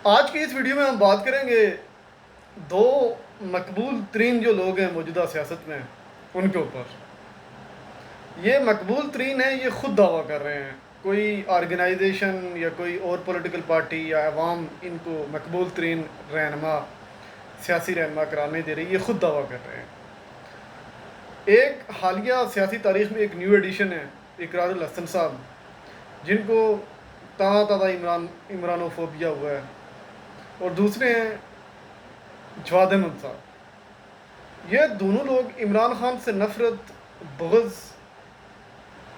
آج کی اس ویڈیو میں ہم بات کریں گے دو مقبول ترین جو لوگ ہیں موجودہ سیاست میں ان کے اوپر۔ یہ مقبول ترین ہیں، یہ خود دعویٰ کر رہے ہیں، کوئی آرگنائزیشن یا کوئی اور پولیٹیکل پارٹی یا عوام ان کو مقبول ترین رہنما سیاسی رہنما قرار نہیں دے رہی، یہ خود دعویٰ کر رہے ہیں۔ ایک حالیہ سیاسی تاریخ میں ایک نیو ایڈیشن ہے اقرار الحسن صاحب، جن کو تازہ عمرانوفوبیا ہوا ہے، اور دوسرے ہیں جواد احمد صاحب۔ یہ دونوں لوگ عمران خان سے نفرت، بغض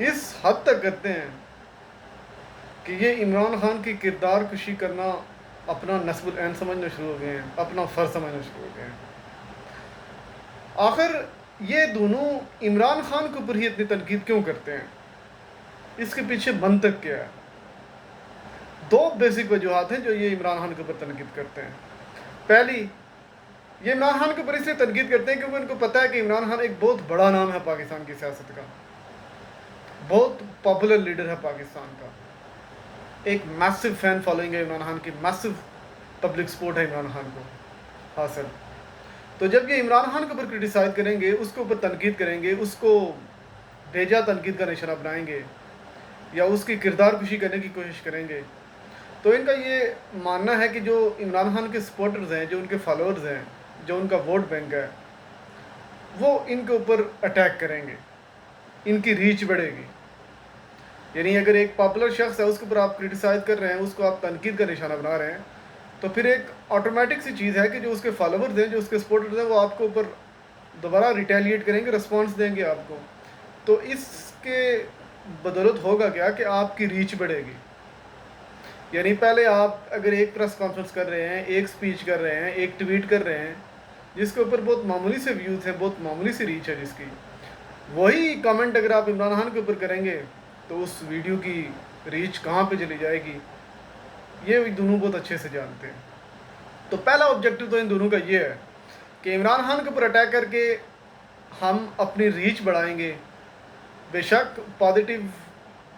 اس حد تک کرتے ہیں کہ یہ عمران خان کی کردار کشی کرنا اپنا نصب العین سمجھنا شروع ہو گئے ہیں، اپنا فرض سمجھنا شروع ہو گئے ہیں۔ آخر یہ دونوں عمران خان کے اوپر ہی اتنی تنقید کیوں کرتے ہیں؟ اس کے پیچھے منطق کیا ہے؟ دو بیسک وجوہات ہیں جو یہ عمران خان کے اوپر تنقید کرتے ہیں۔ پہلی، یہ عمران خان کے اوپر اس لیے تنقید کرتے ہیں کیونکہ ان کو پتہ ہے کہ عمران خان ایک بہت بڑا نام ہے پاکستان کی سیاست کا، بہت پاپولر لیڈر ہے پاکستان کا، ایک میسو فین فالوئنگ ہے عمران خان کی، میسو پبلک سپورٹ ہے عمران خان کو حاصل۔ تو جب یہ عمران خان کے اوپر کرٹیسائز کریں گے، اس کے اوپر تنقید کریں گے، اس کو بھیجا تنقید کا نشانہ بنائیں گے یا اس کی کردار کشی کرنے کی کوشش کریں گے، تو ان کا یہ ماننا ہے کہ جو عمران خان کے سپورٹرز ہیں، جو ان کے فالوورز ہیں، جو ان کا ووٹ بینک ہے، وہ ان کے اوپر اٹیک کریں گے، ان کی ریچ بڑھے گی۔ یعنی اگر ایک پاپولر شخص ہے، اس کے اوپر آپ کرٹیسائز کر رہے ہیں، اس کو آپ تنقید کا نشانہ بنا رہے ہیں، تو پھر ایک آٹومیٹک سی چیز ہے کہ جو اس کے فالوورز ہیں، جو اس کے سپورٹرز ہیں، وہ آپ کے اوپر دوبارہ ریٹیلیٹ کریں گے، رسپانس دیں گے آپ کو۔ تو اس کے بدولت ہوگا کیا کہ آپ کی ریچ بڑھے گی۔ یعنی پہلے آپ اگر ایک پریس کانفرنس کر رہے ہیں، ایک سپیچ کر رہے ہیں، ایک ٹویٹ کر رہے ہیں، جس کے اوپر بہت معمولی سے ویوز ہیں، بہت معمولی سی ریچ ہے جس کی، وہی کامنٹ اگر آپ عمران خان کے اوپر کریں گے تو اس ویڈیو کی ریچ کہاں پہ چلی جائے گی، یہ دونوں بہت اچھے سے جانتے ہیں۔ تو پہلا آبجیکٹو تو ان دونوں کا یہ ہے کہ عمران خان کے اوپر اٹیک کر کے ہم اپنی ریچ بڑھائیں گے، بے شک پازیٹیو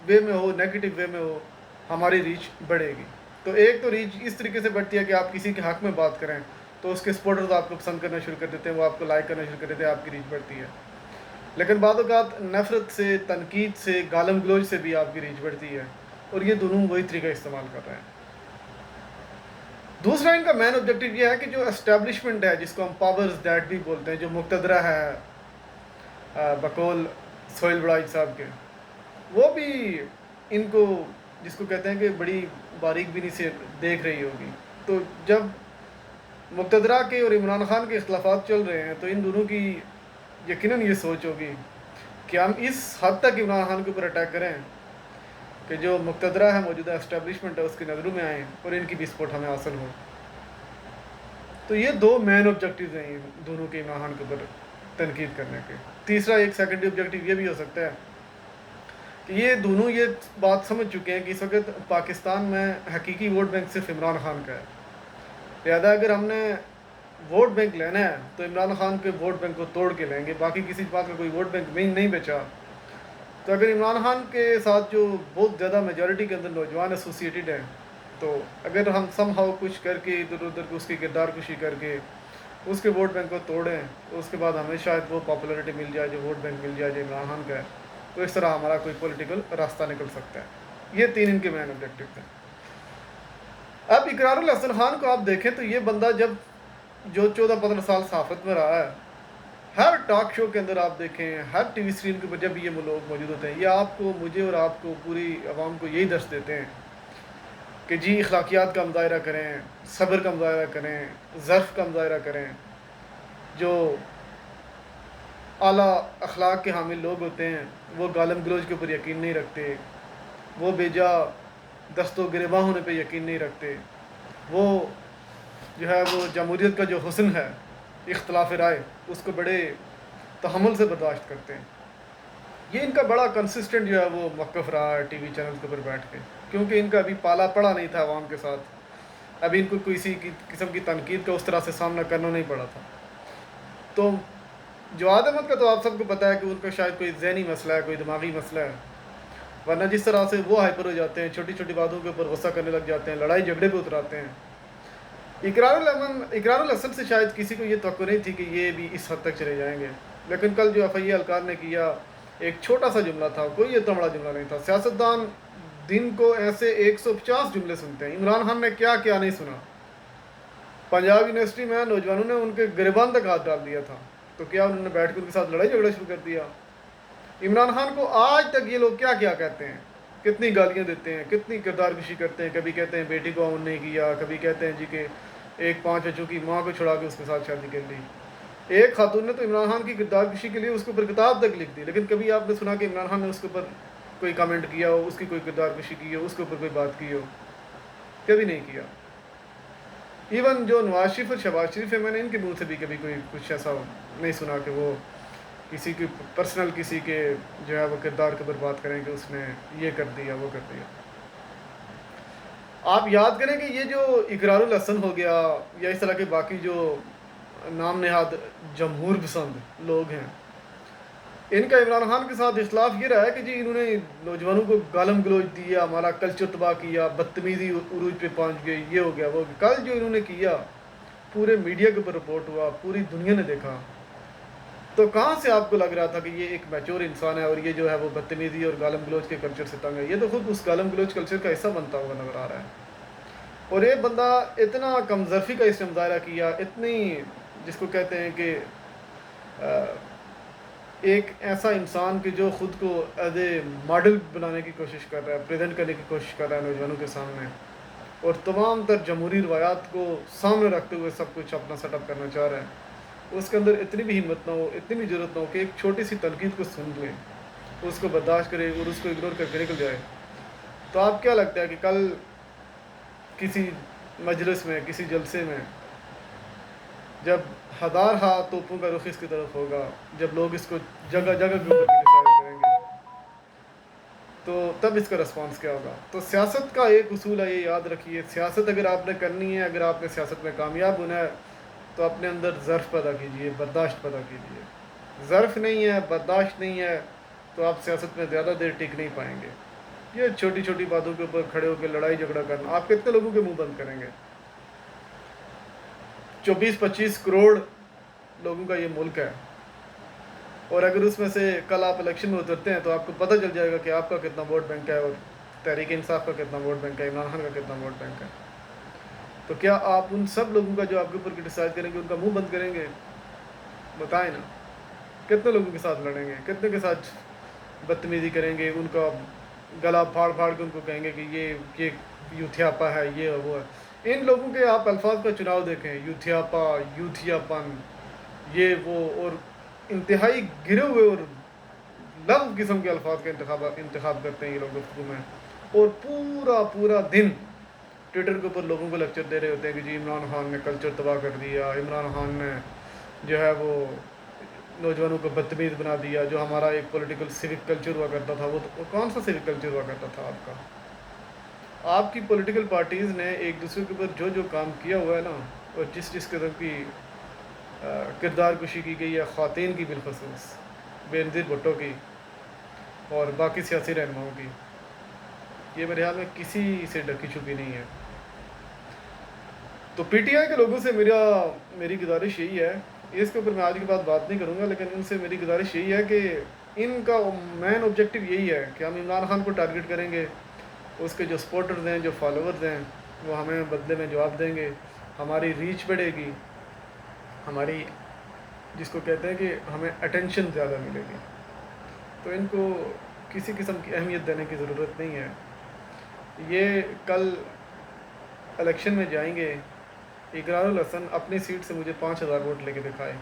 وے میں ہو، نیگیٹو وے میں ہو، ہماری ریچ بڑھے گی۔ تو ایک تو ریچ اس طریقے سے بڑھتی ہے کہ آپ کسی کے حق میں بات کریں تو اس کے سپورٹرز آپ کو پسند کرنا شروع کر دیتے ہیں، وہ آپ کو لائک کرنا شروع کر دیتے ہیں، آپ کی ریچ بڑھتی ہے۔ لیکن بعض اوقات نفرت سے، تنقید سے، گالم گلوچ سے بھی آپ کی ریچ بڑھتی ہے، اور یہ دونوں وہی طریقہ استعمال کر رہے ہیں۔ دوسرا ان کا مین آبجیکٹو یہ ہے کہ جو اسٹیبلشمنٹ ہے، جس کو ہم پاورز دیٹ بھی بولتے ہیں، جو مقتدرہ ہے بقول سہیل بڑائی صاحب کے، وہ بھی ان کو، جس کو کہتے ہیں کہ بڑی باریک بینی سے دیکھ رہی ہوگی۔ تو جب مقتدرہ کے اور عمران خان کے اختلافات چل رہے ہیں تو ان دونوں کی یقیناً یہ سوچ ہوگی کہ ہم اس حد تک عمران خان کے اوپر اٹیک کریں کہ جو مقتدرہ ہے، موجودہ اسٹیبلشمنٹ ہے، اس کی نظروں میں آئیں اور ان کی بھی سپورٹ ہمیں حاصل ہو۔ تو یہ دو مین آبجیکٹیوز ہیں دونوں کے عمران خان کے اوپر تنقید کرنے کے۔ تیسرا ایک سیکنڈری آبجیکٹیو یہ بھی ہو سکتا ہے کہ یہ دونوں یہ بات سمجھ چکے ہیں کہ اس وقت پاکستان میں حقیقی ووٹ بینک صرف عمران خان کا ہے، لہذا اگر ہم نے ووٹ بینک لینا ہے تو عمران خان کے ووٹ بینک کو توڑ کے لیں گے، باقی کسی بات کا کوئی ووٹ بینک نہیں بچا۔ تو اگر عمران خان کے ساتھ جو بہت زیادہ میجورٹی کے اندر نوجوان ایسوسیٹیڈ ہیں، تو اگر ہم سم ہاؤ کچھ کر کے ادھر ادھر اس کی کردار کشی کر کے اس کے ووٹ بینک کو توڑیں، تو اس کے بعد ہمیں شاید وہ پاپولرٹی مل جائے، جو ووٹ بینک مل جائے جو عمران خان کا ہے، تو اس طرح ہمارا کوئی پولیٹیکل راستہ نکل سکتا ہے۔ یہ تین ان کے مین آبجیکٹو ہیں۔ اب اقرار الحسن خان کو آپ دیکھیں تو یہ بندہ جب جو 14-15 سال صحافت میں رہا ہے، ہر ٹاک شو کے اندر آپ دیکھیں، ہر ٹی وی اسکرین کے اوپر جب یہ لوگ موجود ہوتے ہیں، یہ آپ کو، مجھے اور آپ کو، پوری عوام کو یہی درس دیتے ہیں کہ جی اخلاقیات کا مظاہرہ کریں، صبر کا مظاہرہ کریں، ظرف کا مظاہرہ کریں۔ جو اعلیٰ اخلاق کے حامل لوگ ہوتے ہیں وہ گالم گلوچ کے اوپر یقین نہیں رکھتے، وہ بیجا دست و گریباں ہونے پہ یقین نہیں رکھتے، وہ جو ہے وہ جمہوریت کا جو حسن ہے، اختلاف رائے، اس کو بڑے تحمل سے برداشت کرتے ہیں۔ یہ ان کا بڑا کنسسٹنٹ جو ہے وہ موقف رہا ہے ٹی وی چینلز کے اوپر بیٹھ کے، کیونکہ ان کا ابھی پالا پڑا نہیں تھا عوام کے ساتھ، ابھی ان کو کسی قسم کی تنقید کا اس طرح سے سامنا کرنا نہیں پڑا تھا۔ تو جواد احمد کا تو آپ سب کو پتہ ہے کہ ان کا شاید کوئی ذہنی مسئلہ ہے، کوئی دماغی مسئلہ ہے، ورنہ جس طرح سے وہ ہائپر ہو جاتے ہیں، چھوٹی چھوٹی باتوں کے اوپر غصہ کرنے لگ جاتے ہیں، لڑائی جھگڑے پہ اتراتے ہیں، اقرار الحسن سے شاید کسی کو یہ توقع نہیں تھی کہ یہ بھی اس حد تک چلے جائیں گے، لیکن کل جو ایف آئی اے اہلکار نے کیا، ایک چھوٹا سا جملہ تھا، کوئی اتنا بڑا جملہ نہیں تھا۔ سیاستدان دن کو ایسے 150 جملے سنتے ہیں، عمران خان نے کیا کیا نہیں سنا۔ پنجاب یونیورسٹی میں نوجوانوں نے ان کے گریبان تک ہاتھ ڈال دیا تھا، تو کیا انہوں نے بیٹھ کے ان کے ساتھ لڑائی جھگڑا شروع کر دیا؟ عمران خان کو آج تک یہ لوگ کیا کیا کہتے ہیں، کتنی گالیاں دیتے ہیں، کتنی کردار کشی کرتے ہیں۔ کبھی کہتے ہیں بیٹی کو امن نہیں کیا، کبھی کہتے ہیں جی کہ ایک 5 بچوں کی ماں کو چھڑا کے اس کے ساتھ شادی کر لی۔ ایک خاتون نے تو عمران خان کی کردار کشی کے لیے اس کے اوپر کتاب تک لکھ دی، لیکن کبھی آپ نے سنا کہ عمران خان نے اس کے اوپر کوئی کامنٹ کیا ہو، اس کی کوئی کردار کشی کی ہو، اس کے اوپر کوئی بات کی ہو؟ کبھی نہیں کیا۔ ایون جو نواز شریف اور شہباز شریف ہے، میں نے ان کے منہ سے بھی کبھی کوئی کچھ ایسا نہیں سنا کہ وہ کسی کی پرسنل کسی کے جو ہے وہ کردار کے اوپر بات کریں کہ اس نے یہ کر دیا وہ کر دیا۔ آپ یاد کریں کہ یہ جو اقرار الحسن ہو گیا یا اس طرح کے باقی جو نام نہاد جمہور پسند لوگ ہیں، ان کا عمران خان کے ساتھ اختلاف یہ رہا ہے کہ جی انہوں نے نوجوانوں کو گالم گلوچ دیا، ہمارا کلچر تباہ کیا، بدتمیزی عروج پہ پہنچ گئی، یہ ہو گیا وہ۔ کل جو انہوں نے کیا پورے میڈیا کے اوپر رپورٹ ہوا، پوری دنیا نے دیکھا، تو کہاں سے آپ کو لگ رہا تھا کہ یہ ایک میچور انسان ہے اور یہ جو ہے وہ بدتمیزی اور گالم گلوچ کے کلچر سے تنگ ہے؟ یہ تو خود اس گالم گلوچ کلچر کا حصہ بنتا ہوا نظر آ رہا ہے۔ اور یہ بندہ اتنا کم ظرفی کا اس نے مظاہرہ کیا، اتنی جس کو کہتے ہیں کہ ایک ایسا انسان کہ جو خود کو ایز اے ماڈل بنانے کی کوشش کر رہا ہے، پریزنٹ کرنے کی کوشش کر رہا ہے نوجوانوں کے سامنے، اور تمام تر جمہوری روایات کو سامنے رکھتے ہوئے سب کچھ اپنا سیٹ اپ کرنا چاہ رہا ہے، اس کے اندر اتنی بھی ہمت نہ ہو، اتنی بھی ضرورت نہ ہو کہ ایک چھوٹی سی تنقید کو سن لے، اس کو برداشت کرے اور اس کو اگنور کر کے نکل جائے۔ تو آپ کیا لگتا ہے کہ کل کسی مجلس میں، کسی جلسے میں، جب ہزار توپوں کا رخ اس کی طرف ہوگا، جب لوگ اس کو جگہ جگہ کے اوپر کرٹیسائز کریں گے، تو تب اس کا رسپانس کیا ہوگا؟ تو سیاست کا ایک اصول ہے، یہ یاد رکھیے، سیاست اگر آپ نے کرنی ہے، اگر آپ نے سیاست میں کامیاب ہونا ہے، تو اپنے اندر ظرف پیدا کیجیے، برداشت پیدا کیجیے۔ ظرف نہیں ہے، برداشت نہیں ہے، تو آپ سیاست میں زیادہ دیر ٹک نہیں پائیں گے۔ یہ چھوٹی چھوٹی باتوں کے اوپر کھڑے ہو کے لڑائی جھگڑا کرنا، آپ کتنے لوگوں کے منہ بند کریں گے؟ 24-25 کروڑ لوگوں کا یہ ملک ہے، اور اگر اس میں سے کل آپ الیکشن میں اترتے ہیں تو آپ کو پتہ چل جائے گا کہ آپ کا کتنا ووٹ بینک ہے اور تحریک انصاف کا کتنا ووٹ بینک ہے، عمران خان کا کتنا ووٹ بینک ہے۔ تو کیا آپ ان سب لوگوں کا جو آپ کے اوپر کرٹیسائز کریں گے ان کا منہ بند کریں گے؟ بتائیں نا، کتنے لوگوں کے ساتھ لڑیں گے، کتنے کے ساتھ بدتمیزی کریں گے، ان کا گلا پھاڑ پھاڑ کے ان کو کہیں گے کہ یہ یوتھیاپا ہے، یہ وہ ہے۔ ان لوگوں کے آپ الفاظ کا چناؤ دیکھیں، یوتھیاپا، یوتھیاپن، یہ وہ، اور انتہائی گرے ہوئے اور لغو قسم کے الفاظ کا انتخاب کرتے ہیں یہ لوگ گفتگو میں، اور پورا دن ٹویٹر کے اوپر لوگوں کو لیکچر دے رہے ہوتے ہیں کہ جی عمران خان نے کلچر تباہ کر دیا، عمران خان نے جو ہے وہ نوجوانوں کو بدتمیز بنا دیا، جو ہمارا ایک پولیٹیکل سیوک کلچر ہوا کرتا تھا، وہ کون سا سیوک کلچر ہوا کرتا تھا آپ کا؟ آپ کی پولیٹیکل پارٹیز نے ایک دوسرے کے اوپر جو کام کیا ہوا ہے نا، اور جس قسم کی کردار کشی کی گئی ہے خواتین کی، بالخصوص بے نظیر بھٹو کی اور باقی سیاسی رہنماؤں کی، یہ میرے خیال میں کسی سے ڈکی چھپی نہیں ہے۔ تو پی ٹی آئی کے لوگوں سے میری گزارش یہی ہے، اس کے اوپر میں آج کے بعد بات نہیں کروں گا، لیکن ان سے میری گزارش یہی ہے کہ ان کا مین آبجیکٹو یہی ہے کہ ہم عمران خان کو ٹارگٹ کریں گے، اس کے جو سپورٹرز ہیں، جو فالوورز ہیں، وہ ہمیں بدلے میں جواب دیں گے، ہماری ریچ بڑھے گی، ہماری جس کو کہتے ہیں کہ ہمیں اٹینشن زیادہ ملے گی۔ تو ان کو کسی قسم کی اہمیت دینے کی ضرورت نہیں ہے۔ یہ کل الیکشن میں جائیں گے، اقرار الحسن اپنی سیٹ سے مجھے 5000 ووٹ لے کے دکھائے،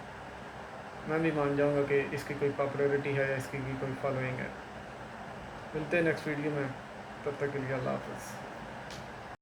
میں بھی مان جاؤں گا کہ اس کی کوئی پاپولیرٹی ہے یا اس کی کوئی فالوئنگ ہے۔ ملتے ہیں نیکسٹ ویڈیو میں، تب تک کے لیے اللہ حافظ۔